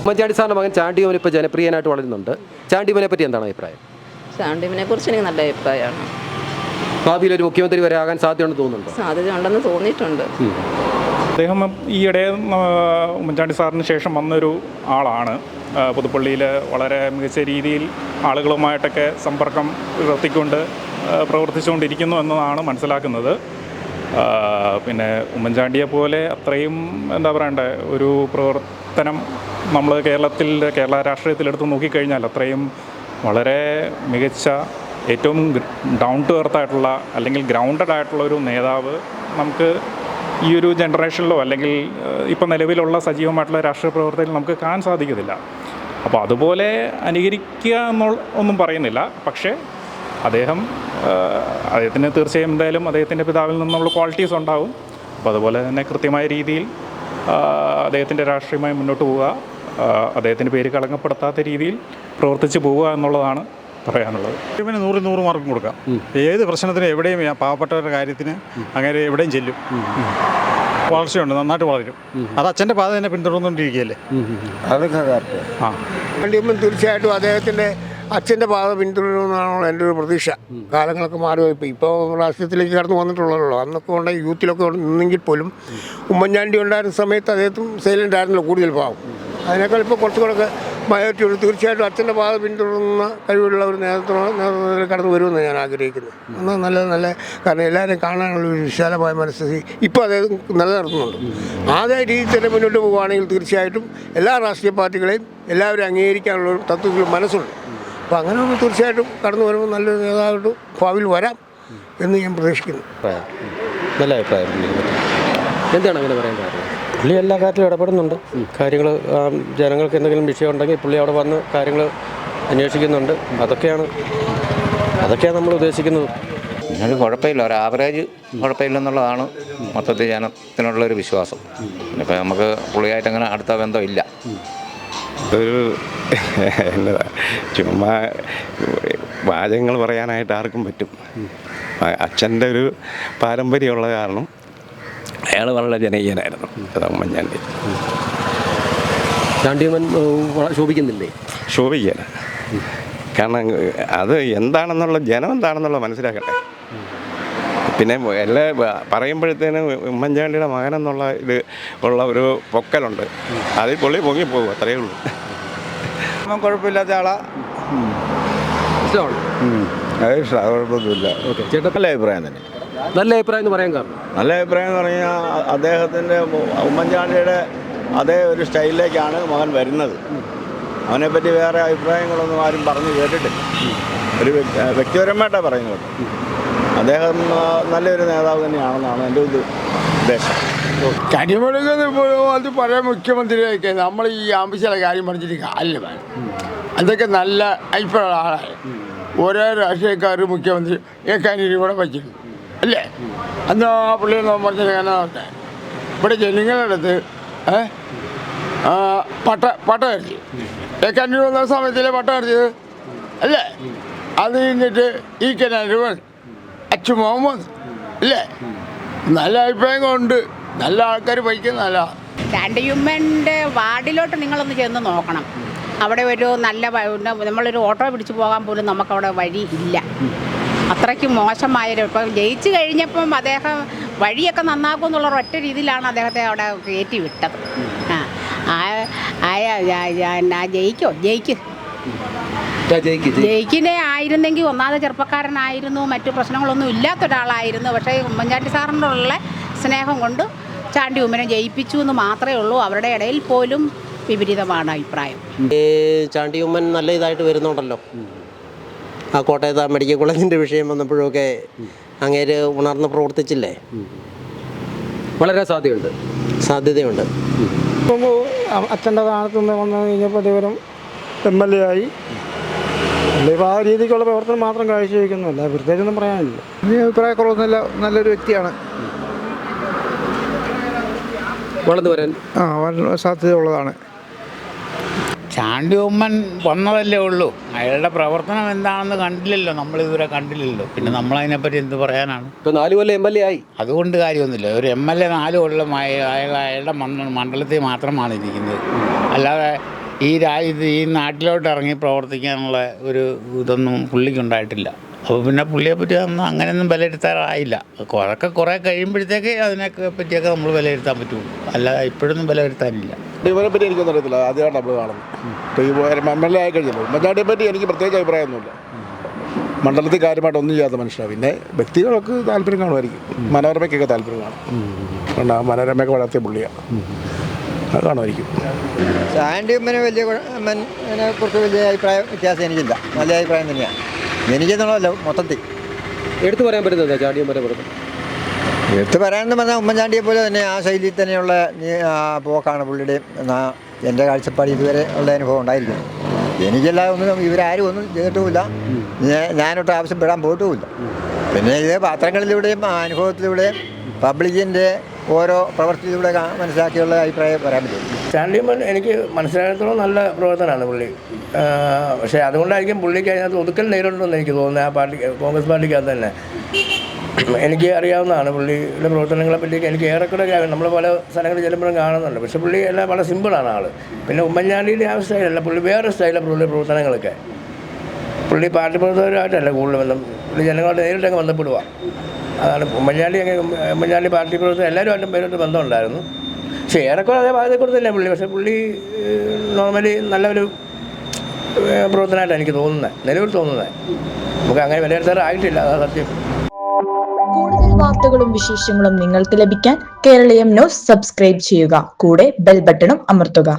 ഉമ്മൻചാണ്ടി സാറിൻ്റെ മകൻ ചാണ്ടിയുമൻ ഇപ്പോൾ ജനപ്രിയനായിട്ട് വളരുന്നുണ്ട്. ചാണ്ടിയുമനെ പറ്റി എന്താണ് അഭിപ്രായം? ചാണ്ടിയുമനെ കുറിച്ച് എനിക്ക് നല്ല അഭിപ്രായമാണ്. ഭാവിയിൽ ഒരു മുഖ്യമന്ത്രി വരെ ആകാൻ സാധ്യതയുണ്ടെന്ന് തോന്നുന്നുണ്ടോ? സാധ്യതയുണ്ടെന്ന് തോന്നിയിട്ടുണ്ട്. അദ്ദേഹം ഈയിടെ ഉമ്മൻചാണ്ടി സാറിന് ശേഷം വന്നൊരു ആളാണ്. പുതുപ്പള്ളിയിൽ വളരെ മികച്ച രീതിയിൽ ആളുകളുമായിട്ടൊക്കെ സമ്പർക്കം പുലർത്തിക്കൊണ്ട് പ്രവർത്തിച്ചുകൊണ്ടിരിക്കുന്നു എന്നതാണ് മനസ്സിലാക്കുന്നത്. പിന്നെ ഉമ്മൻചാണ്ടിയെ പോലെ അത്രയും എന്താ പറയണ്ടേ ഒരു പ്രവർത്തനം നമ്മൾ കേരള രാഷ്ട്രീയത്തിലെടുത്ത് നോക്കിക്കഴിഞ്ഞാൽ അത്രയും വളരെ മികച്ച ഏറ്റവും ഡൗൺ ടു എർത്ത് ആയിട്ടുള്ള അല്ലെങ്കിൽ ഗ്രൗണ്ടഡ് ആയിട്ടുള്ള ഒരു നേതാവ് നമുക്ക് ഈ ഒരു ജനറേഷനിലോ അല്ലെങ്കിൽ ഇപ്പോൾ നിലവിലുള്ള സജീവമായിട്ടുള്ള രാഷ്ട്രീയ പ്രവർത്തനത്തിൽ നമുക്ക് കാണാൻ സാധിക്കത്തില്ല. അപ്പോൾ അതുപോലെ അനുകരിക്കുക ഒന്നും പറയുന്നില്ല. പക്ഷേ അദ്ദേഹത്തിന് തീർച്ചയായും എന്തായാലും അദ്ദേഹത്തിൻ്റെ പിതാവിൽ നിന്നുള്ള ക്വാളിറ്റീസ് ഉണ്ടാവും. അപ്പോൾ അതുപോലെ തന്നെ കൃത്യമായ രീതിയിൽ അദ്ദേഹത്തിൻ്റെ രാഷ്ട്രീയമായി മുന്നോട്ട് പോവുക, അദ്ദേഹത്തിൻ്റെ പേര് കളങ്കപ്പെടുത്താത്ത രീതിയിൽ പ്രവർത്തിച്ച് പോവുക എന്നുള്ളതാണ് പറയാനുള്ളത്. പിന്നെ 100 മാർക്കും കൊടുക്കാം. ഏത് പ്രശ്നത്തിനും എവിടെയും പാവപ്പെട്ടവരുടെ കാര്യത്തിന് അങ്ങനെ എവിടെയും ചെല്ലും. വളർച്ചയുണ്ട്, നന്നായിട്ട് വളരും. അത് അച്ഛൻ്റെ പാത തന്നെ പിന്തുടർന്നുകൊണ്ടിരിക്കുകയല്ലേ. അതൊക്കെ ചാണ്ടിയുമ്മൻ തീർച്ചയായിട്ടും അദ്ദേഹത്തിൻ്റെ അച്ഛൻ്റെ പാത പിന്തുടരുമെന്നാണല്ലോ എൻ്റെ ഒരു പ്രതീക്ഷ. കാലങ്ങളൊക്കെ മാറി ഇപ്പോൾ രാഷ്ട്രീയത്തിലേക്ക് കടന്നു വന്നിട്ടുള്ളതല്ലോ. അന്നൊക്കെ ഉണ്ടെങ്കിൽ യൂത്തിലൊക്കെ നിന്നെങ്കിൽ പോലും ഉമ്മൻചാണ്ടി ഉണ്ടായിരുന്ന സമയത്ത് അദ്ദേഹത്തും സൈലൻ്റ് ആയിരുന്നല്ലോ കൂടുതൽ പാവം. അതിനേക്കാൾ ഇപ്പോൾ കുറച്ചുകൂടെ മയോറിറ്റി ഉണ്ട്. തീർച്ചയായിട്ടും അച്ഛൻ്റെ പാത പിന്തുടരുന്ന കഴിവുള്ള ഒരു നേതൃത്വത്തിൽ കടന്നു വരുമെന്ന് ഞാൻ ആഗ്രഹിക്കുന്നു. എന്നാൽ നല്ല കാരണം എല്ലാവരെയും കാണാനുള്ള ഒരു വിശാലമായ മനസ്സിൽ ഇപ്പോൾ അദ്ദേഹം നിലനിർത്തുന്നുണ്ട്. അതേ രീതിയിൽ തന്നെ മുന്നോട്ട് പോവുകയാണെങ്കിൽ തീർച്ചയായിട്ടും എല്ലാ രാഷ്ട്രീയ പാർട്ടികളെയും എല്ലാവരും അംഗീകരിക്കാനുള്ള ഒരു തത്വത്തിൽ മനസ്സുണ്ട്. അപ്പോൾ അങ്ങനെ ഒന്ന് തീർച്ചയായിട്ടും കടന്നു വരുമ്പോൾ നല്ലൊരു നേതാവായിട്ട് ഭാവിയിൽ വരാം എന്ന് ഞാൻ പ്രതീക്ഷിക്കുന്നു. നല്ല അഭിപ്രായം. എന്താണ് അങ്ങനെ പറയാൻ കാരണം? പുള്ളി എല്ലാ കാര്യത്തിലും ഇടപെടുന്നുണ്ട്. കാര്യങ്ങൾ ജനങ്ങൾക്ക് എന്തെങ്കിലും വിഷയം ഉണ്ടെങ്കിൽ പുള്ളി അവിടെ വന്ന് കാര്യങ്ങൾ അന്വേഷിക്കുന്നുണ്ട്. അതൊക്കെയാണ് നമ്മൾ ഉദ്ദേശിക്കുന്നത്. ഒരു കുഴപ്പമില്ല, ഒരു ആവറേജ് കുഴപ്പമില്ലെന്നുള്ളതാണ് മൊത്തത്തിൽ ജനത്തിനുള്ളൊരു വിശ്വാസം. ഇപ്പോൾ നമുക്ക് പുള്ളിയായിട്ട് അങ്ങനെ അടുത്ത ബന്ധമില്ല. ഒരു എന്നതാ ചുമ്മാ വാചകങ്ങൾ പറയാനായിട്ട് ആർക്കും പറ്റും. അച്ഛൻ്റെ ഒരു പാരമ്പര്യമുള്ള കാരണം അയാൾ വളരെ ജനകീയനായിരുന്നു. ഉമ്മൻചാണ്ടി ചാണ്ടിയുമൻ ശോഭിക്കുന്നില്ലേ? ശോഭിക്കാൻ കാരണം അത് എന്താണെന്നുള്ള ജനം എന്താണെന്നുള്ള മനസ്സിലാക്കട്ടെ. പിന്നെ എല്ലാ പറയുമ്പോഴത്തേനും ഉമ്മൻചാണ്ടിയുടെ മകനെന്നുള്ള ഇത് ഉള്ള ഒരു പൊക്കലുണ്ട്. അതിൽ പൊങ്ങിപ്പോകും, അത്രയേ ഉള്ളൂ. കുഴപ്പമില്ലാത്ത ആളാ. ഇഷ്ടമാണ്. അത് ഇഷ്ടമാണ്, കുഴപ്പമൊന്നുമില്ല. ഓക്കെ ചേട്ടാ, നല്ല അഭിപ്രായം തന്നെ. നല്ല അഭിപ്രായം എന്ന് പറയാൻ കാരണം? നല്ല അഭിപ്രായം എന്ന് പറഞ്ഞാൽ അദ്ദേഹത്തിൻ്റെ ഉമ്മൻചാണ്ടിയുടെ അതേ ഒരു സ്റ്റൈലിലേക്കാണ് മകൻ വരുന്നത്. അവനെപ്പറ്റി വേറെ അഭിപ്രായങ്ങളൊന്നും ആരും പറഞ്ഞു കേട്ടിട്ടില്ല. ഒരു വ്യക്തിപരമായിട്ടാണ് പറയുന്നത്. അദ്ദേഹം നല്ലൊരു നേതാവ് തന്നെയാണെന്നാണ് എൻ്റെ ഒരു ഉദ്ദേശം. കരിമൊഴികൾ അത് പഴയ മുഖ്യമന്ത്രിയൊക്കെ നമ്മൾ ഈ ആവശ്യമുള്ള കാര്യം പറഞ്ഞിട്ട് അല്ല വേണം. അതൊക്കെ നല്ല അഭിപ്രായമുള്ള ആളാണ്. ഓരോ രാഷ്ട്രീയക്കാർ മുഖ്യമന്ത്രി ഏക്കാനും കൂടെ വച്ചിരുന്നു അല്ലേ? അന്ന് ആ പുള്ളി പറഞ്ഞിട്ട് ഇവിടെ ജനങ്ങളുടെ അടുത്ത് പട്ട അടിച്ചു. ഏക്കാനും വന്ന സമയത്തിലെ പട്ട അടിച്ചത് അല്ലേ? അത് കഴിഞ്ഞിട്ട് ഈ കനാൻ അച്ചു മുഹമ്മദ് അല്ലേ? നല്ല അഭിപ്രായങ്ങളുണ്ട്. നല്ല ആൾക്കാർ ഭരിക്കുന്ന നല്ല. ചാണ്ടിയുമ്മൻ്റെ വാർഡിലോട്ട് നിങ്ങളൊന്ന് ചെന്ന് നോക്കണം. അവിടെ ഒരു നല്ല നമ്മളൊരു ഓട്ടോ പിടിച്ചു പോകാൻ പോലും നമുക്കവിടെ വഴി ഇല്ല. അത്രയ്ക്ക് മോശമായൊരു ഇപ്പം ജയിച്ചു കഴിഞ്ഞപ്പം അദ്ദേഹം വഴിയൊക്കെ നന്നാക്കും എന്നുള്ള ഒറ്റ രീതിയിലാണ് അദ്ദേഹത്തെ അവിടെ കയറ്റി വിട്ടത്. ജയിക്കിനെ ആയിരുന്നെങ്കിൽ ഒന്നാമത് ചെറുപ്പക്കാരനായിരുന്നു, മറ്റു പ്രശ്നങ്ങളൊന്നും ഇല്ലാത്തൊരാളായിരുന്നു. പക്ഷേ ഉമ്മൻചാണ്ടി സാറിനുള്ള സ്നേഹം കൊണ്ട് ചാണ്ടിയുമ്മനെ ജയിപ്പിച്ചു എന്ന് മാത്രമേ ഉള്ളൂ. അവരുടെ ഇടയിൽ പോലും വിപരീതമാണ് അഭിപ്രായം. ചാണ്ടിയുമ്മൻ നല്ല ഇതായിട്ട് വരുന്നുണ്ടല്ലോ. ആ കോട്ടയത്ത് മെഡിക്കൽ കോളേജിൻ്റെ വിഷയം വന്നപ്പോഴൊക്കെ അങ്ങേര് ഉണർന്ന് പ്രവർത്തിച്ചില്ലേ? വളരെ സാധ്യതയുണ്ട്. അച്ഛൻ്റെ സ്ഥാനത്ത് നിന്ന് വന്നു കഴിഞ്ഞപ്പോൾ അദ്ദേഹം MLA ആയി. ഇപ്പോൾ ആ രീതിക്കുള്ള പ്രവർത്തനം മാത്രം കാഴ്ചവെക്കുന്നില്ല, പ്രത്യേകിച്ചൊന്നും പറയാനില്ല. ഇനി അഭിപ്രായക്കുറവൊന്നുമില്ല, നല്ലൊരു വ്യക്തിയാണ്. വളർന്നു വരാൻ സാധ്യതയുള്ളതാണ്. ചാണ്ടിയുമ്മൻ വന്നതല്ലേ ഉള്ളൂ. അയാളുടെ പ്രവർത്തനം എന്താണെന്ന് കണ്ടില്ലല്ലോ, നമ്മളിതുവരെ കണ്ടില്ലല്ലോ. പിന്നെ നമ്മളതിനെപ്പറ്റി എന്ത് പറയാനാണ്? ഇപ്പോൾ 4 കൊല്ലം MLA ആയി. അതുകൊണ്ട് കാര്യമൊന്നുമില്ല. ഒരു MLA 4 കൊല്ലം അയാളുടെ മണ്ഡലത്തിൽ മാത്രമാണ് ഇരിക്കുന്നത്. അല്ലാതെ ഈ നാട്ടിലോട്ട് ഇറങ്ങി പ്രവർത്തിക്കാനുള്ള ഒരു ഇതൊന്നും പുള്ളിക്കുണ്ടായിട്ടില്ല. അപ്പോൾ പിന്നെ പുള്ളിയെ പറ്റി ഒന്നും അങ്ങനെയൊന്നും വിലയിരുത്താറായില്ല. കുറേ കഴിയുമ്പോഴത്തേക്ക് അതിനൊക്കെ പറ്റിയൊക്കെ നമ്മൾ വിലയിരുത്താൻ പറ്റുള്ളൂ, അല്ല ഇപ്പോഴൊന്നും വിലയിരുത്താനില്ല. ഇവരെ പറ്റി എനിക്കൊന്നും അറിയത്തില്ല, ആദ്യമായിട്ട് നമ്മൾ കാണുന്നത്. MLA ആയി കഴിഞ്ഞല്ലോ. ഉമ്മൻചാണ്ടിയെ പറ്റി എനിക്ക് പ്രത്യേകിച്ച് അഭിപ്രായമൊന്നുമില്ല. മണ്ഡലത്തിൽ കാര്യമായിട്ട് ഒന്നും ചെയ്യാത്ത മനുഷ്യനാണ്. പിന്നെ വ്യക്തികൾക്ക് താല്പര്യം കാണുമായിരിക്കും. മനോരമയ്ക്കൊക്കെ താല്പര്യം കാണും. മനോരമയൊക്കെ വളർത്തിയ പുള്ളിയാണ്, അത് കാണുമായിരിക്കും. ചാണ്ടി ഉമ്മനെ കുറിച്ച് വലിയ അഭിപ്രായ വ്യത്യാസം എനിക്കില്ല. നല്ല അഭിപ്രായം തന്നെയാണ് എനിക്കെന്നുള്ളതല്ല, മൊത്തത്തിൽ എടുത്തു പറയാൻ പറ്റുന്നത് ചാണ്ടിയമ്മനെ പുറത്ത് എടുത്ത് പറയാനെന്ന് പറഞ്ഞാൽ ഉമ്മൻചാണ്ടിയെ പോലെ തന്നെ ആ ശൈലിയിൽ തന്നെയുള്ള പോക്കാണ് പുള്ളിയുടെയും. എൻ്റെ കാഴ്ചപ്പാട് ഇതുവരെ ഉള്ള അനുഭവം ഉണ്ടായിരിക്കുന്നു. എനിക്കെല്ലാം ഒന്നും ഇവരാരും ഒന്നും ചെയ്തിട്ടുമില്ല, ഞാനൊട്ട് ആവശ്യപ്പെടാൻ പോയിട്ടുമില്ല. പിന്നെ ഇത് പത്രങ്ങളിലൂടെയും അനുഭവത്തിലൂടെയും പബ്ലിക്കിൻ്റെ ഓരോ പ്രവർത്തിയിലൂടെ മനസ്സിലാക്കിയുള്ള അഭിപ്രായം പറയാൻ പറ്റും. ചാണ്ടിയമ്മൻ എനിക്ക് മനസ്സിലാക്കിയത്തോളം നല്ല പ്രവർത്തനമാണ് പുള്ളി. പക്ഷേ അതുകൊണ്ടായിരിക്കും പുള്ളിക്ക് അതിനകത്ത് ഒതുക്കൽ നേരിടുണ്ടെന്ന് എനിക്ക് തോന്നുന്നത്. ആ പാർട്ടി, കോൺഗ്രസ് പാർട്ടിക്കകത്ത് തന്നെ എനിക്ക് അറിയാവുന്നതാണ് പുള്ളിയുടെ പ്രവർത്തനങ്ങളെ പറ്റി. എനിക്ക് ഏറെക്കുറെ നമ്മൾ പല സ്ഥലങ്ങളിൽ ചെല്ലുമ്പോഴും കാണുന്നുണ്ട്. പക്ഷേ പുള്ളി എല്ലാം വളരെ സിമ്പിളാണ് ആൾ. പിന്നെ ഉമ്മൻചാണ്ടിയുടെ ആ സ്റ്റൈലല്ല, പുള്ളി വേറെ സ്റ്റൈലാണ് പുള്ളിയുടെ പ്രവർത്തനങ്ങളൊക്കെ. പുള്ളി പാർട്ടി പ്രവർത്തകരായിട്ടല്ല കൂടുതൽ ബന്ധം, പുള്ളി ജനങ്ങളോട് നേരിട്ടങ്ങ് ബന്ധപ്പെടുക. അതാണ് ഉമ്മൻചാണ്ടി പാർട്ടി പ്രവർത്തകർ എല്ലാവരുമായിട്ടും പേരോട്ട് ബന്ധമുണ്ടായിരുന്നു. പക്ഷേ ഏറെക്കുറെ അതേ ഭാഗത്തെക്കുറിച്ച് തന്നെ പുള്ളി. പക്ഷേ പുള്ളി നോർമലി നല്ലൊരു പ്രവർത്തനമായിട്ടാണ് എനിക്ക് തോന്നുന്നത്, നിലവിൽ തോന്നുന്നത്. നമുക്ക് അങ്ങനെ വിലയിരുത്താറായിട്ടില്ല, അതാണ് സത്യം. കൂടുതൽ വാർത്തകളും വിശേഷങ്ങളും നിങ്ങൾക്ക് ലഭിക്കാൻ കേരളീയം ന്യൂസ് സബ്സ്ക്രൈബ് ചെയ്യുക. കൂടെ ബെൽ ബട്ടണും അമർത്തുക.